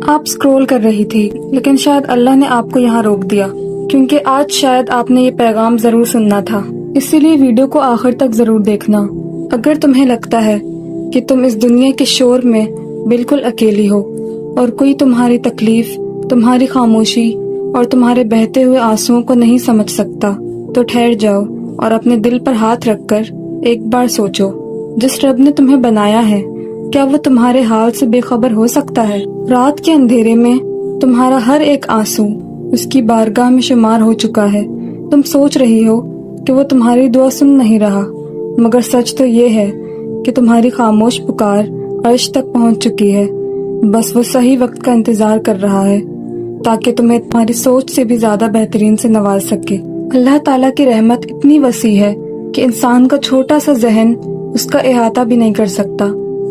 آپ اسکرول کر رہی تھی لیکن شاید اللہ نے آپ کو یہاں روک دیا کیونکہ آج شاید آپ نے یہ پیغام ضرور سننا تھا، اسی لیے ویڈیو کو آخر تک ضرور دیکھنا۔ اگر تمہیں لگتا ہے کہ تم اس دنیا کے شور میں بالکل اکیلی ہو اور کوئی تمہاری تکلیف، تمہاری خاموشی اور تمہارے بہتے ہوئے آنسوؤں کو نہیں سمجھ سکتا تو ٹھہر جاؤ اور اپنے دل پر ہاتھ رکھ کر ایک بار سوچو، جس رب نے تمہیں بنایا ہے کیا وہ تمہارے حال سے بے خبر ہو سکتا ہے؟ رات کے اندھیرے میں تمہارا ہر ایک آنسو اس کی بارگاہ میں شمار ہو چکا ہے۔ تم سوچ رہی ہو کہ وہ تمہاری دعا سن نہیں رہا، مگر سچ تو یہ ہے کہ تمہاری خاموش پکار عرش تک پہنچ چکی ہے۔ بس وہ صحیح وقت کا انتظار کر رہا ہے تاکہ تمہیں تمہاری سوچ سے بھی زیادہ بہترین سے نواز سکے۔ اللہ تعالیٰ کی رحمت اتنی وسیع ہے کہ انسان کا چھوٹا سا ذہن اس کا احاطہ بھی نہیں کر سکتا۔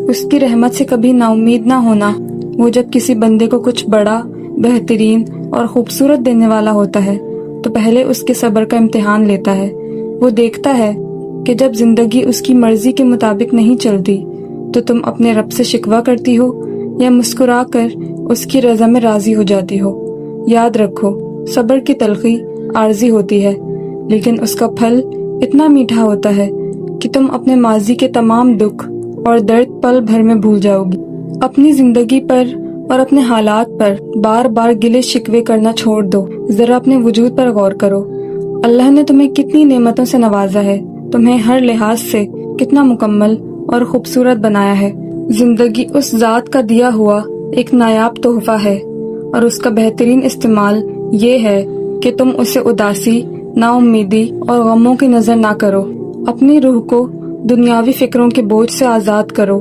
اس کی رحمت سے کبھی نا امید نہ ہونا۔ وہ جب کسی بندے کو کچھ بڑا، بہترین اور خوبصورت دینے والا ہوتا ہے تو پہلے اس کے صبر کا امتحان لیتا ہے۔ وہ دیکھتا ہے کہ جب زندگی اس کی مرضی کے مطابق نہیں چلتی تو تم اپنے رب سے شکوہ کرتی ہو یا مسکرا کر اس کی رضا میں راضی ہو جاتی ہو۔ یاد رکھو، صبر کی تلخی عارضی ہوتی ہے لیکن اس کا پھل اتنا میٹھا ہوتا ہے کہ تم اپنے ماضی کے تمام دکھ اور درد پل بھر میں بھول جاؤ گی۔ اپنی زندگی پر اور اپنے حالات پر بار بار گلے شکوے کرنا چھوڑ دو۔ ذرا اپنے وجود پر غور کرو۔ اللہ نے تمہیں کتنی نعمتوں سے نوازا ہے، تمہیں ہر لحاظ سے کتنا مکمل اور خوبصورت بنایا ہے۔ زندگی اس ذات کا دیا ہوا ایک نایاب تحفہ ہے اور اس کا بہترین استعمال یہ ہے کہ تم اسے اداسی، نا امیدی اور غموں کی نظر نہ کرو۔ اپنی روح کو دنیاوی فکروں کے بوجھ سے آزاد کرو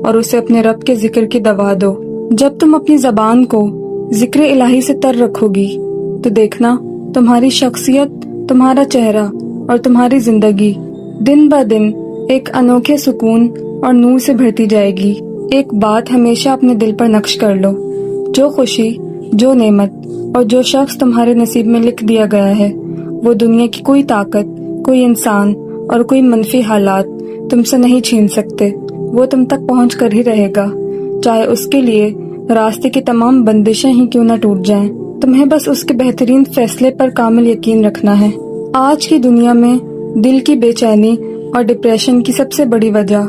اور اسے اپنے رب کے ذکر کی دوا دو۔ جب تم اپنی زبان کو ذکر الہی سے تر رکھو گی تو دیکھنا تمہاری شخصیت، تمہارا چہرہ اور تمہاری زندگی دن بہ دن ایک انوکھے سکون اور نور سے بھرتی جائے گی۔ ایک بات ہمیشہ اپنے دل پر نقش کر لو، جو خوشی، جو نعمت اور جو شخص تمہارے نصیب میں لکھ دیا گیا ہے وہ دنیا کی کوئی طاقت، کوئی انسان اور کوئی منفی حالات تم سے نہیں چھین سکتے۔ وہ تم تک پہنچ کر ہی رہے گا، چاہے اس کے لیے راستے کی تمام بندشیں ہی کیوں نہ ٹوٹ جائیں۔ تمہیں بس اس کے بہترین فیصلے پر کامل یقین رکھنا ہے۔ آج کی دنیا میں دل کی بے چینی اور ڈپریشن کی سب سے بڑی وجہ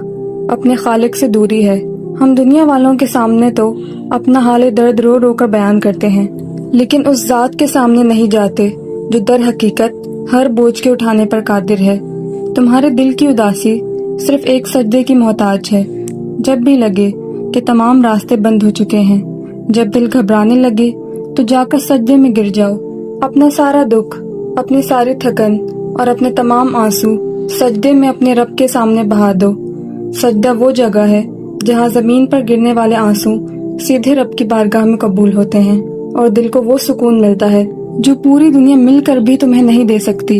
اپنے خالق سے دوری ہے۔ ہم دنیا والوں کے سامنے تو اپنا حال درد رو رو کر بیان کرتے ہیں لیکن اس ذات کے سامنے نہیں جاتے جو در حقیقت ہر بوجھ کے اٹھانے پر قادر ہے۔ تمہارے دل کی اداسی صرف ایک سجدے کی محتاج ہے۔ جب بھی لگے کہ تمام راستے بند ہو چکے ہیں، جب دل گھبرانے لگے تو جا کر سجدے میں گر جاؤ۔ اپنا سارا دکھ، اپنی ساری تھکن اور اپنے تمام آنسو سجدے میں اپنے رب کے سامنے بہا دو۔ سجدہ وہ جگہ ہے جہاں زمین پر گرنے والے آنسو سیدھے رب کی بارگاہ میں قبول ہوتے ہیں اور دل کو وہ سکون ملتا ہے جو پوری دنیا مل کر بھی تمہیں نہیں دے سکتی۔